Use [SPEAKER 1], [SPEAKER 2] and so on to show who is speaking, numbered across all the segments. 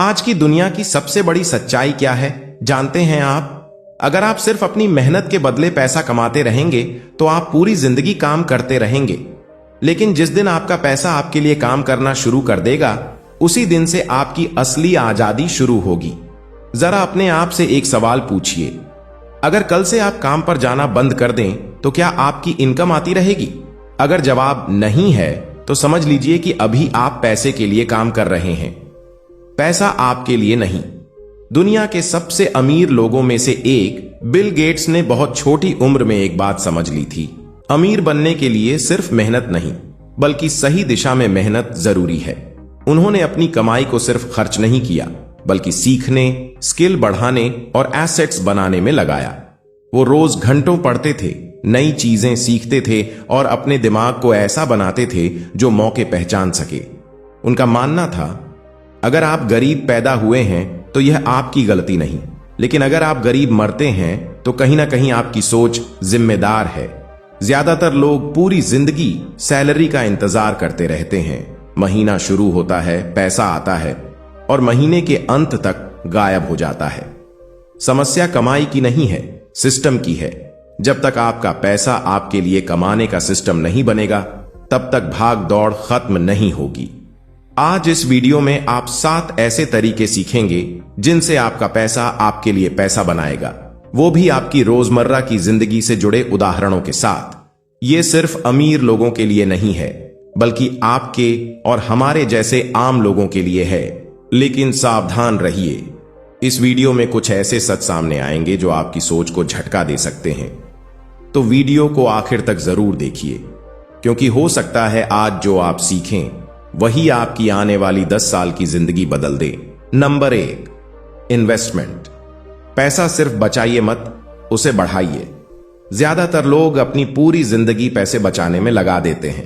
[SPEAKER 1] आज की दुनिया की सबसे बड़ी सच्चाई क्या है जानते हैं आप? अगर आप सिर्फ अपनी मेहनत के बदले पैसा कमाते रहेंगे तो आप पूरी जिंदगी काम करते रहेंगे, लेकिन जिस दिन आपका पैसा आपके लिए काम करना शुरू कर देगा उसी दिन से आपकी असली आजादी शुरू होगी। जरा अपने आप से एक सवाल पूछिए, अगर कल से आप काम पर जाना बंद कर दें तो क्या आपकी इनकम आती रहेगी? अगर जवाब नहीं है तो समझ लीजिए कि अभी आप पैसे के लिए काम कर रहे हैं, पैसा आपके लिए नहीं। दुनिया के सबसे अमीर लोगों में से एक बिल गेट्स ने बहुत छोटी उम्र में एक बात समझ ली थी, अमीर बनने के लिए सिर्फ मेहनत नहीं बल्कि सही दिशा में मेहनत जरूरी है। उन्होंने अपनी कमाई को सिर्फ खर्च नहीं किया बल्कि सीखने, स्किल बढ़ाने और एसेट्स बनाने में लगाया। वो रोज घंटों पढ़ते थे, नई चीजें सीखते थे और अपने दिमाग को ऐसा बनाते थे जो मौके पहचान सके। उनका मानना था, अगर आप गरीब पैदा हुए हैं तो यह आपकी गलती नहीं, लेकिन अगर आप गरीब मरते हैं तो कहीं ना कहीं आपकी सोच जिम्मेदार है। ज्यादातर लोग पूरी जिंदगी सैलरी का इंतजार करते रहते हैं। महीना शुरू होता है, पैसा आता है और महीने के अंत तक गायब हो जाता है। समस्या कमाई की नहीं है, सिस्टम की है। जब तक आपका पैसा आपके लिए कमाने का सिस्टम नहीं बनेगा तब तक भाग दौड़ खत्म नहीं होगी। आज इस वीडियो में आप 7 ऐसे तरीके सीखेंगे जिनसे आपका पैसा आपके लिए पैसा बनाएगा, वो भी आपकी रोजमर्रा की जिंदगी से जुड़े उदाहरणों के साथ। ये सिर्फ अमीर लोगों के लिए नहीं है बल्कि आपके और हमारे जैसे आम लोगों के लिए है। लेकिन सावधान रहिए, इस वीडियो में कुछ ऐसे सच सामने आएंगे जो आपकी सोच को झटका दे सकते हैं। तो वीडियो को आखिर तक जरूर देखिए, क्योंकि हो सकता है आज जो आप सीखें वही आपकी आने वाली 10 साल की जिंदगी बदल दे। Number 1, investment. पैसा सिर्फ बचाइए मत, उसे बढ़ाइए। ज्यादातर लोग अपनी पूरी जिंदगी पैसे बचाने में लगा देते हैं।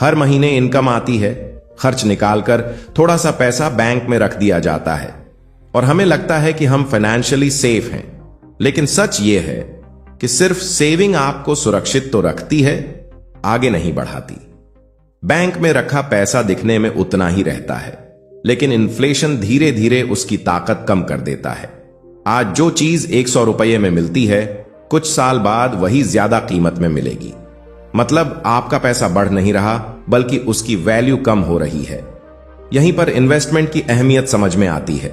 [SPEAKER 1] हर महीने इनकम आती है, खर्च निकालकर थोड़ा सा पैसा बैंक में रख दिया जाता है और हमें लगता है कि हम फाइनेंशियली सेफ हैं। लेकिन सच यह है कि सिर्फ सेविंग आपको सुरक्षित तो रखती है, आगे नहीं बढ़ाती। बैंक में रखा पैसा दिखने में उतना ही रहता है, लेकिन इन्फ्लेशन धीरे धीरे उसकी ताकत कम कर देता है। आज जो चीज 100 रुपये में मिलती है, कुछ साल बाद वही ज्यादा कीमत में मिलेगी। मतलब आपका पैसा बढ़ नहीं रहा बल्कि उसकी वैल्यू कम हो रही है। यहीं पर इन्वेस्टमेंट की अहमियत समझ में आती है।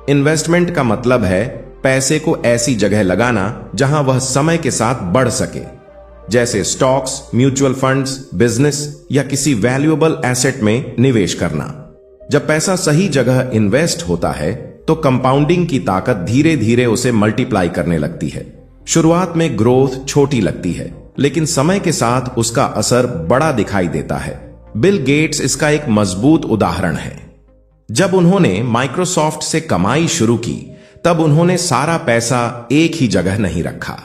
[SPEAKER 1] इन्वेस्टमेंट का मतलब है पैसे को ऐसी जगह लगाना जहां वह समय के साथ बढ़ सके, जैसे स्टॉक्स, म्यूचुअल फंड्स, बिजनेस या किसी वैल्यूएबल एसेट में निवेश करना। जब पैसा सही जगह इन्वेस्ट होता है तो कंपाउंडिंग की ताकत धीरे धीरे उसे मल्टीप्लाई करने लगती है। शुरुआत में ग्रोथ छोटी लगती है, लेकिन समय के साथ उसका असर बड़ा दिखाई देता है। बिल गेट्स इसका एक मजबूत उदाहरण है। जब उन्होंने माइक्रोसॉफ्ट से कमाई शुरू की तब उन्होंने सारा पैसा एक ही जगह नहीं रखा।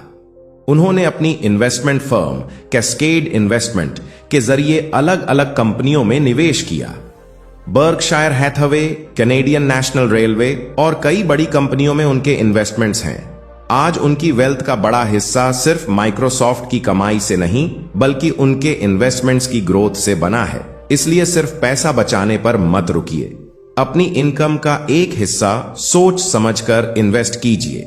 [SPEAKER 1] उन्होंने अपनी इन्वेस्टमेंट फर्म कैस्केड इन्वेस्टमेंट के जरिए अलग अलग कंपनियों में निवेश किया। Berkshire Hathaway, Canadian National Railway और कई बड़ी कंपनियों में उनके इन्वेस्टमेंट्स हैं। आज उनकी वेल्थ का बड़ा हिस्सा सिर्फ माइक्रोसॉफ्ट की कमाई से नहीं बल्कि उनके इन्वेस्टमेंट्स की ग्रोथ से बना है। इसलिए सिर्फ पैसा बचाने पर मत रुकिए। अपनी इनकम का एक हिस्सा सोच समझकर इन्वेस्ट कीजिए।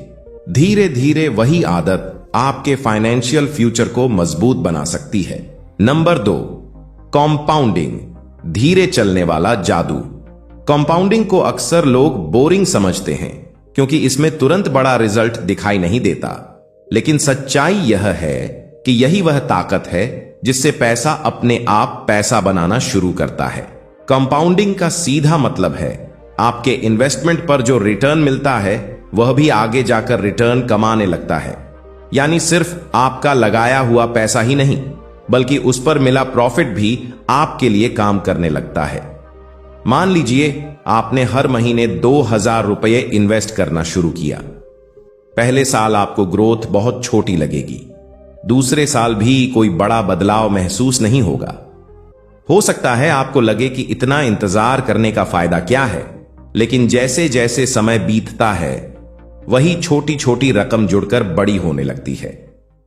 [SPEAKER 1] धीरे धीरे वही आदत आपके फाइनेंशियल फ्यूचर को मजबूत बना सकती है। Number 2, compounding. धीरे चलने वाला जादू। कॉम्पाउंडिंग को अक्सर लोग बोरिंग समझते हैं क्योंकि इसमें तुरंत बड़ा रिजल्ट दिखाई नहीं देता, लेकिन सच्चाई यह है कि यही वह ताकत है जिससे पैसा अपने आप पैसा बनाना शुरू करता है। कंपाउंडिंग का सीधा मतलब है आपके इन्वेस्टमेंट पर जो रिटर्न मिलता है वह भी आगे जाकर रिटर्न कमाने लगता है। यानी सिर्फ आपका लगाया हुआ पैसा ही नहीं बल्कि उस पर मिला प्रॉफिट भी आपके लिए काम करने लगता है। मान लीजिए आपने हर महीने 2000 रुपये इन्वेस्ट करना शुरू किया। पहले साल आपको ग्रोथ बहुत छोटी लगेगी, दूसरे साल भी कोई बड़ा बदलाव महसूस नहीं होगा। हो सकता है आपको लगे कि इतना इंतजार करने का फायदा क्या है, लेकिन जैसे जैसे समय बीतता है वही छोटी छोटी रकम जुड़कर बड़ी होने लगती है।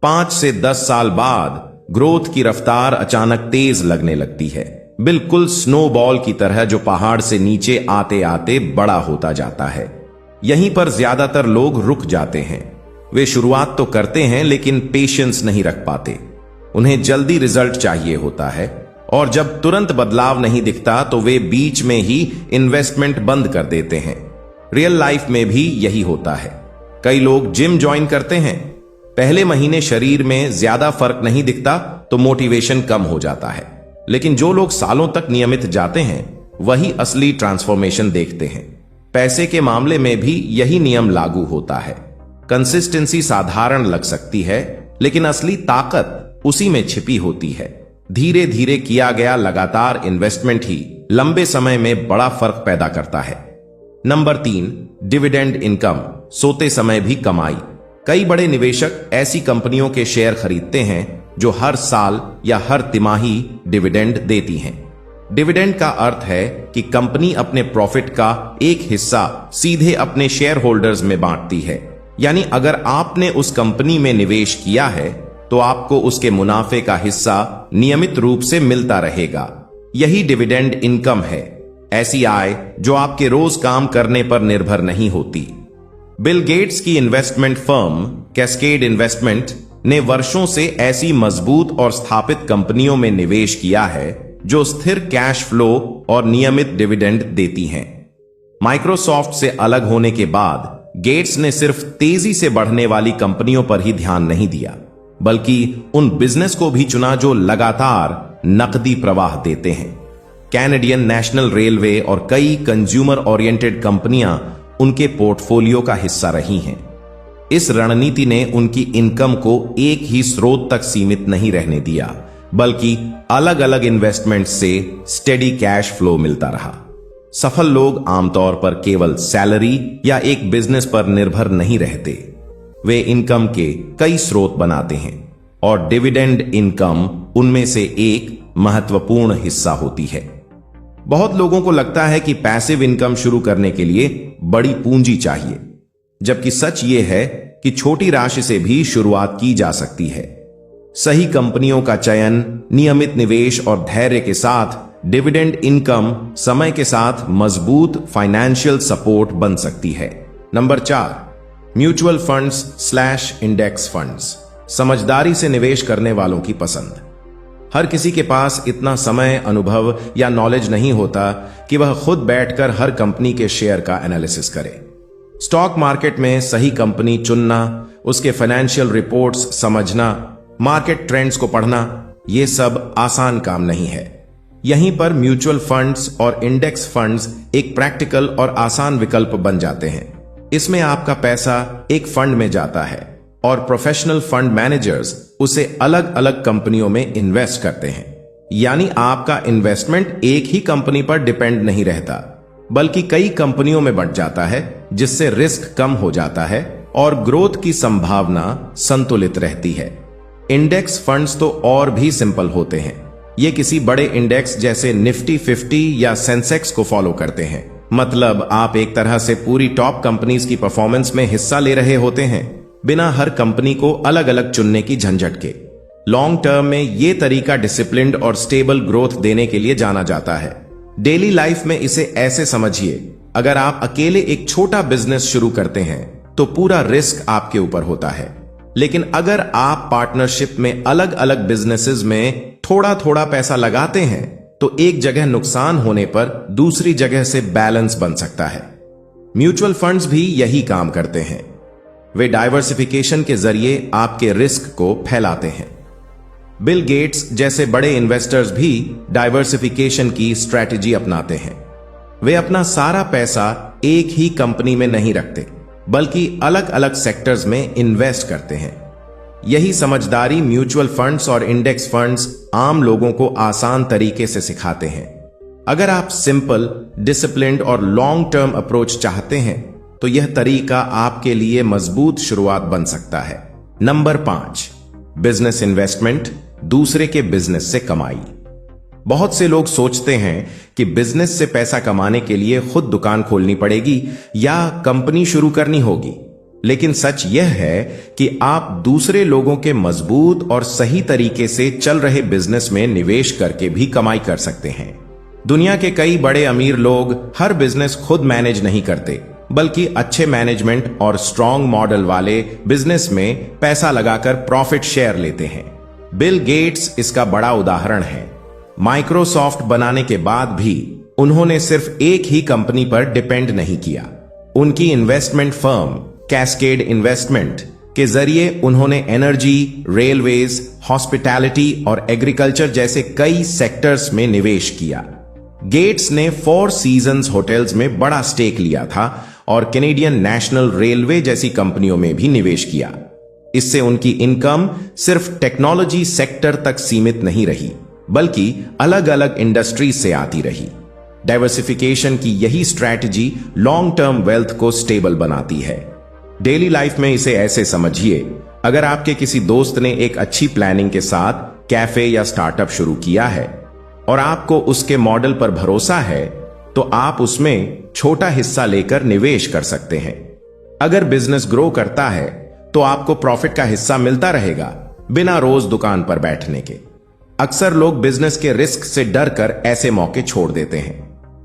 [SPEAKER 1] 5 से 10 साल बाद ग्रोथ की रफ्तार अचानक तेज लगने लगती है। बिल्कुल स्नोबॉल की तरह जो पहाड़ से नीचे आते आते बड़ा होता जाता है। यहीं पर ज्यादातर लोग रुक जाते हैं। वे शुरुआत तो करते हैं लेकिन पेशेंस नहीं रख पाते। उन्हें जल्दी रिजल्ट चाहिए होता है और जब तुरंत बदलाव नहीं दिखता तो वे बीच में ही इन्वेस्टमेंट बंद कर देते हैं। रियल लाइफ में भी यही होता है। कई लोग जिम ज्वाइन करते हैं, पहले महीने शरीर में ज्यादा फर्क नहीं दिखता तो मोटिवेशन कम हो जाता है, लेकिन जो लोग सालों तक नियमित जाते हैं वही असली ट्रांसफॉर्मेशन देखते हैं। पैसे के मामले में भी यही नियम लागू होता है। कंसिस्टेंसी साधारण लग सकती है लेकिन असली ताकत उसी में छिपी होती है। धीरे धीरे किया गया लगातार इन्वेस्टमेंट ही लंबे समय में बड़ा फर्क पैदा करता है। नंबर 3, डिविडेंड इनकम, सोते समय भी कमाई। कई बड़े निवेशक ऐसी कंपनियों के शेयर खरीदते हैं जो हर साल या हर तिमाही डिविडेंड देती हैं। डिविडेंड का अर्थ है कि कंपनी अपने प्रॉफिट का एक हिस्सा सीधे अपने शेयर होल्डर्स में बांटती है। यानी अगर आपने उस कंपनी में निवेश किया है तो आपको उसके मुनाफे का हिस्सा नियमित रूप से मिलता रहेगा। यही डिविडेंड इनकम है, ऐसी आय जो आपके रोज काम करने पर निर्भर नहीं होती। बिल गेट्स की इन्वेस्टमेंट फर्म कैस्केड इन्वेस्टमेंट ने वर्षों से ऐसी मजबूत और स्थापित कंपनियों में निवेश किया है जो स्थिर कैश फ्लो और नियमित डिविडेंड देती हैं। माइक्रोसॉफ्ट से अलग होने के बाद गेट्स ने सिर्फ तेजी से बढ़ने वाली कंपनियों पर ही ध्यान नहीं दिया, बल्कि उन बिजनेस को भी चुना जो लगातार नकदी प्रवाह देते हैं। कैनेडियन नेशनल रेलवे और कई कंज्यूमर ओरिएंटेड कंपनियां उनके पोर्टफोलियो का हिस्सा रही हैं। इस रणनीति ने उनकी इनकम को एक ही स्रोत तक सीमित नहीं रहने दिया, बल्कि अलग अलग इन्वेस्टमेंट से स्टेडी कैश फ्लो मिलता रहा। सफल लोग आमतौर पर केवल सैलरी या एक बिजनेस पर निर्भर नहीं रहते। वे इनकम के कई स्रोत बनाते हैं और डिविडेंड इनकम उनमें से एक महत्वपूर्ण हिस्सा होती है। बहुत लोगों को लगता है कि पैसिव इनकम शुरू करने के लिए बड़ी पूंजी चाहिए, जबकि सच ये है कि छोटी राशि से भी शुरुआत की जा सकती है। सही कंपनियों का चयन, नियमित निवेश और धैर्य के साथ डिविडेंड इनकम समय के साथ मजबूत फाइनेंशियल सपोर्ट बन सकती है। Number 4, mutual funds / index funds, समझदारी से निवेश करने वालों की पसंद। हर किसी के पास इतना समय, अनुभव या नॉलेज नहीं होता कि वह खुद बैठकर हर कंपनी के शेयर का एनालिसिस करे। स्टॉक मार्केट में सही कंपनी चुनना, उसके फाइनेंशियल रिपोर्ट्स समझना, मार्केट ट्रेंड्स को पढ़ना, यह सब आसान काम नहीं है। यहीं पर म्यूचुअल फंड्स और इंडेक्स फंड्स एक प्रैक्टिकल और आसान विकल्प बन जाते हैं। इसमें आपका पैसा एक फंड में जाता है और प्रोफेशनल फंड मैनेजर्स उसे अलग अलग कंपनियों में इन्वेस्ट करते हैं। यानी आपका इन्वेस्टमेंट एक ही कंपनी पर डिपेंड नहीं रहता, बल्कि कई कंपनियों में बंट जाता है, जिससे रिस्क कम हो जाता है और ग्रोथ की संभावना संतुलित रहती है। इंडेक्स फंड्स तो और भी सिंपल होते हैं। ये किसी बड़े इंडेक्स जैसे निफ्टी 50 या सेंसेक्स को फॉलो करते हैं। मतलब आप एक तरह से पूरी टॉप कंपनीज की परफॉर्मेंस में हिस्सा ले रहे होते हैं, बिना हर कंपनी को अलग अलग चुनने की झंझट के। लॉन्ग टर्म में यह तरीका डिसिप्लिन्ड और स्टेबल ग्रोथ देने के लिए जाना जाता है। डेली लाइफ में इसे ऐसे समझिए, अगर आप अकेले एक छोटा बिजनेस शुरू करते हैं तो पूरा रिस्क आपके ऊपर होता है, लेकिन अगर आप पार्टनरशिप में अलग अलग बिजनेसेस में थोड़ा थोड़ा पैसा लगाते हैं तो एक जगह नुकसान होने पर दूसरी जगह से बैलेंस बन सकता है। म्यूचुअल फंड्स भी यही काम करते हैं। वे डाइवर्सिफिकेशन के जरिए आपके रिस्क को फैलाते हैं। बिल गेट्स जैसे बड़े इन्वेस्टर्स भी डाइवर्सिफिकेशन की स्ट्रैटेजी अपनाते हैं। वे अपना सारा पैसा एक ही कंपनी में नहीं रखते, बल्कि अलग अलग सेक्टर्स में इन्वेस्ट करते हैं। यही समझदारी म्यूचुअल फंड्स और इंडेक्स फंड्स आम लोगों को आसान तरीके से सिखाते हैं। अगर आप सिंपल, डिसिप्लिन्ड और लॉन्ग टर्म अप्रोच चाहते हैं तो यह तरीका आपके लिए मजबूत शुरुआत बन सकता है। नंबर 5, बिजनेस इन्वेस्टमेंट, दूसरे के बिजनेस से कमाई। बहुत से लोग सोचते हैं कि बिजनेस से पैसा कमाने के लिए खुद दुकान खोलनी पड़ेगी या कंपनी शुरू करनी होगी, लेकिन सच यह है कि आप दूसरे लोगों के मजबूत और सही तरीके से चल रहे बिजनेस में निवेश करके भी कमाई कर सकते हैं। दुनिया के कई बड़े अमीर लोग हर बिजनेस खुद मैनेज नहीं करते, बल्कि अच्छे मैनेजमेंट और स्ट्रॉन्ग मॉडल वाले बिजनेस में पैसा लगाकर प्रॉफिट शेयर लेते हैं। बिल गेट्स इसका बड़ा उदाहरण है। माइक्रोसॉफ्ट बनाने के बाद भी उन्होंने सिर्फ एक ही कंपनी पर डिपेंड नहीं किया। उनकी इन्वेस्टमेंट फर्म कैस्केड इन्वेस्टमेंट के जरिए उन्होंने एनर्जी, रेलवेज, हॉस्पिटैलिटी और एग्रीकल्चर जैसे कई सेक्टर्स में निवेश किया। गेट्स ने फोर सीजन्स होटल्स में बड़ा स्टेक लिया था और कैनेडियन नेशनल रेलवे जैसी कंपनियों में भी निवेश किया। इससे उनकी इनकम सिर्फ टेक्नोलॉजी सेक्टर तक सीमित नहीं रही, बल्कि अलग अलग इंडस्ट्रीज से आती रही। डाइवर्सिफिकेशन की यही स्ट्रैटेजी लॉन्ग टर्म वेल्थ को स्टेबल बनाती है। डेली लाइफ में इसे ऐसे समझिए, अगर आपके किसी दोस्त ने एक अच्छी प्लानिंग के साथ कैफे या स्टार्टअप शुरू किया है और आपको उसके मॉडल पर भरोसा है, तो आप उसमें छोटा हिस्सा लेकर निवेश कर सकते हैं। अगर बिजनेस ग्रो करता है तो आपको प्रॉफिट का हिस्सा मिलता रहेगा, बिना रोज दुकान पर बैठने के। अक्सर लोग बिजनेस के रिस्क से डर कर ऐसे मौके छोड़ देते हैं,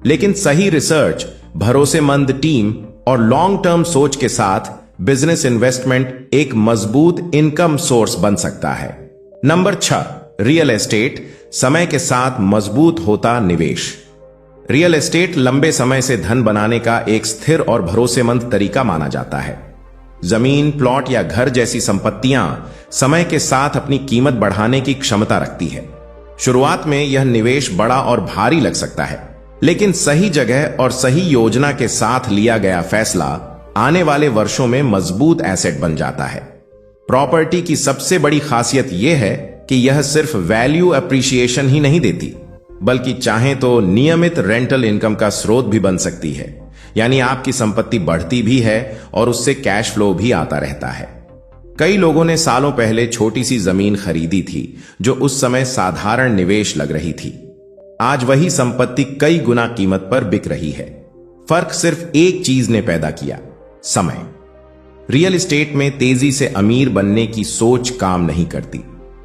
[SPEAKER 1] लेकिन सही रिसर्च, भरोसेमंद टीम और लॉन्ग टर्म सोच के साथ बिजनेस इन्वेस्टमेंट एक मजबूत इनकम सोर्स बन सकता है। नंबर 6, रियल एस्टेट, समय के साथ मजबूत होता निवेश। रियल एस्टेट लंबे समय से धन बनाने का एक स्थिर और भरोसेमंद तरीका माना जाता है। जमीन, प्लॉट या घर जैसी संपत्तियां समय के साथ अपनी कीमत बढ़ाने की क्षमता रखती है। शुरुआत में यह निवेश बड़ा और भारी लग सकता है, लेकिन सही जगह और सही योजना के साथ लिया गया फैसला आने वाले वर्षों में मजबूत एसेट बन जाता है। प्रॉपर्टी की सबसे बड़ी खासियत यह है कि यह सिर्फ वैल्यू अप्रिशिएशन ही नहीं देती, बल्कि चाहे तो नियमित रेंटल इनकम का स्रोत भी बन सकती है। यानी आपकी संपत्ति बढ़ती भी है और उससे कैश फ्लो भी आता रहता है। कई लोगों ने सालों पहले छोटी सी जमीन खरीदी थी जो उस समय साधारण निवेश लग रही थी। आज वही संपत्ति कई गुना कीमत पर बिक रही है। फर्क सिर्फ एक चीज ने पैदा किया, समय। रियल एस्टेट में तेजी से अमीर बनने की सोच काम नहीं करती।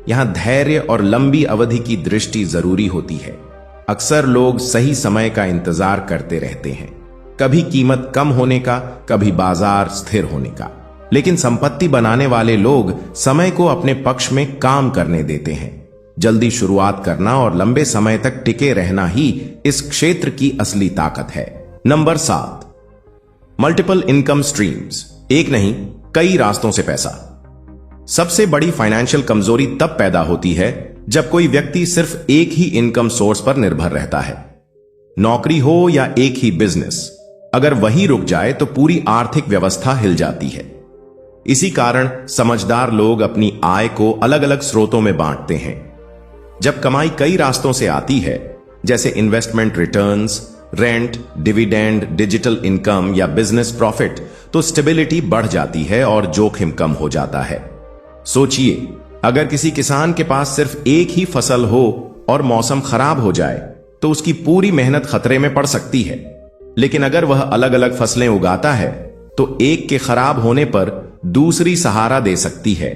[SPEAKER 1] यहां धैर्य और लंबी अवधि की दृष्टि जरूरी होती है। अक्सर लोग सही समय का इंतजार करते रहते हैं, कभी कीमत कम होने का, कभी बाजार स्थिर होने का। लेकिन संपत्ति बनाने वाले लोग समय को अपने पक्ष में काम करने देते हैं। जल्दी शुरुआत करना और लंबे समय तक टिके रहना ही इस क्षेत्र की असली ताकत है। नंबर 7, मल्टीपल इनकम स्ट्रीम्स, एक नहीं कई रास्तों से पैसा। सबसे बड़ी फाइनेंशियल कमजोरी तब पैदा होती है जब कोई व्यक्ति सिर्फ एक ही इनकम सोर्स पर निर्भर रहता है। नौकरी हो या एक ही बिजनेस, अगर वही रुक जाए तो पूरी आर्थिक व्यवस्था हिल जाती है। इसी कारण समझदार लोग अपनी आय को अलग अलग स्रोतों में बांटते हैं। जब कमाई कई रास्तों से आती है, जैसे investment returns, rent, dividend, digital income या बिजनेस प्रॉफिट, तो स्टेबिलिटी बढ़ जाती है और जोखिम कम हो जाता है। सोचिए, अगर किसी किसान के पास सिर्फ एक ही फसल हो और मौसम खराब हो जाए तो उसकी पूरी मेहनत खतरे में पड़ सकती है। लेकिन अगर वह अलग अलग फसलें उगाता है तो एक के खराब होने पर दूसरी सहारा दे सकती है।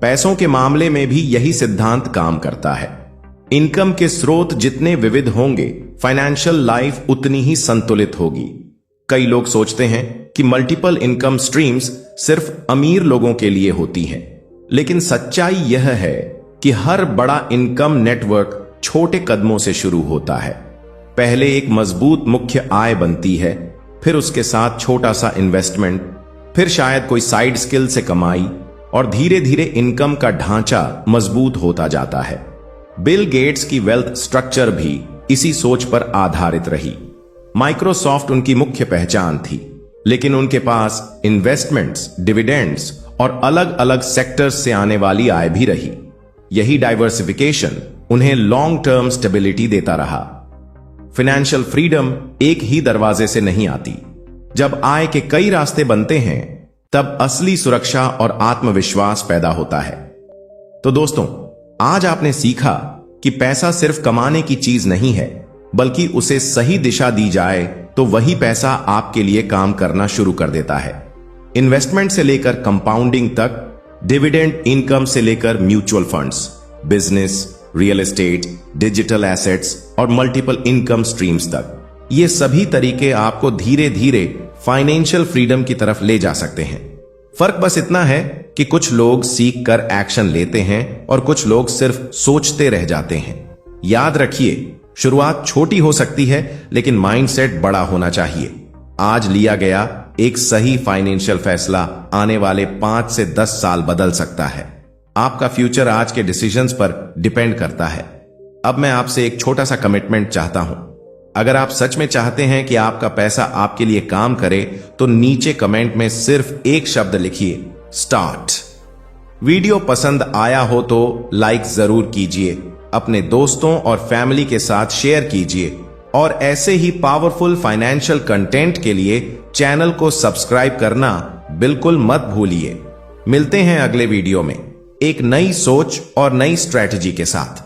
[SPEAKER 1] पैसों के मामले में भी यही सिद्धांत काम करता है। इनकम के स्रोत जितने विविध होंगे, फाइनेंशियल लाइफ उतनी ही संतुलित होगी। कई लोग सोचते हैं कि मल्टीपल इनकम स्ट्रीम्स सिर्फ अमीर लोगों के लिए होती हैं, लेकिन सच्चाई यह है कि हर बड़ा इनकम नेटवर्क छोटे कदमों से शुरू होता है। पहले एक मजबूत मुख्य आय बनती है, फिर उसके साथ छोटा सा इन्वेस्टमेंट, फिर शायद कोई साइड स्किल से कमाई, और धीरे धीरे इनकम का ढांचा मजबूत होता जाता है। बिल गेट्स की वेल्थ स्ट्रक्चर भी इसी सोच पर आधारित रही। माइक्रोसॉफ्ट उनकी मुख्य पहचान थी, लेकिन उनके पास इन्वेस्टमेंट्स, डिविडेंड्स और अलग अलग सेक्टर्स से आने वाली आय भी रही। यही डाइवर्सिफिकेशन उन्हें लॉन्ग टर्म स्टेबिलिटी देता रहा। फाइनेंशियल फ्रीडम एक ही दरवाजे से नहीं आती। जब आय के कई रास्ते बनते हैं, तब असली सुरक्षा और आत्मविश्वास पैदा होता है। तो दोस्तों, आज आपने सीखा कि पैसा सिर्फ कमाने की चीज नहीं है, बल्कि उसे सही दिशा दी जाए तो वही पैसा आपके लिए काम करना शुरू कर देता है। इन्वेस्टमेंट से लेकर कंपाउंडिंग तक, डिविडेंड इनकम से लेकर mutual funds, business, real estate, digital assets और मल्टीपल इनकम स्ट्रीम्स तक, ये सभी तरीके आपको धीरे धीरे फाइनेंशियल फ्रीडम की तरफ ले जा सकते हैं। फर्क बस इतना है कि कुछ लोग सीख कर एक्शन लेते हैं और कुछ लोग सिर्फ सोचते रह जाते हैं। याद रखिए, शुरुआत छोटी हो सकती है लेकिन माइंडसेट बड़ा होना चाहिए। आज लिया गया एक सही फाइनेंशियल फैसला आने वाले 5 से 10 साल बदल सकता है। आपका फ्यूचर आज के डिसीजंस पर डिपेंड करता है। अब मैं आपसे एक छोटा सा कमिटमेंट चाहता हूं। अगर आप सच में चाहते हैं कि आपका पैसा आपके लिए काम करे तो नीचे कमेंट में सिर्फ एक शब्द लिखिए, स्टार्ट। वीडियो पसंद आया हो तो लाइक जरूर कीजिए, अपने दोस्तों और फैमिली के साथ शेयर कीजिए और ऐसे ही पावरफुल फाइनेंशियल कंटेंट के लिए चैनल को सब्सक्राइब करना बिल्कुल मत भूलिए। मिलते हैं अगले वीडियो में एक नई सोच और नई स्ट्रैटेजी के साथ।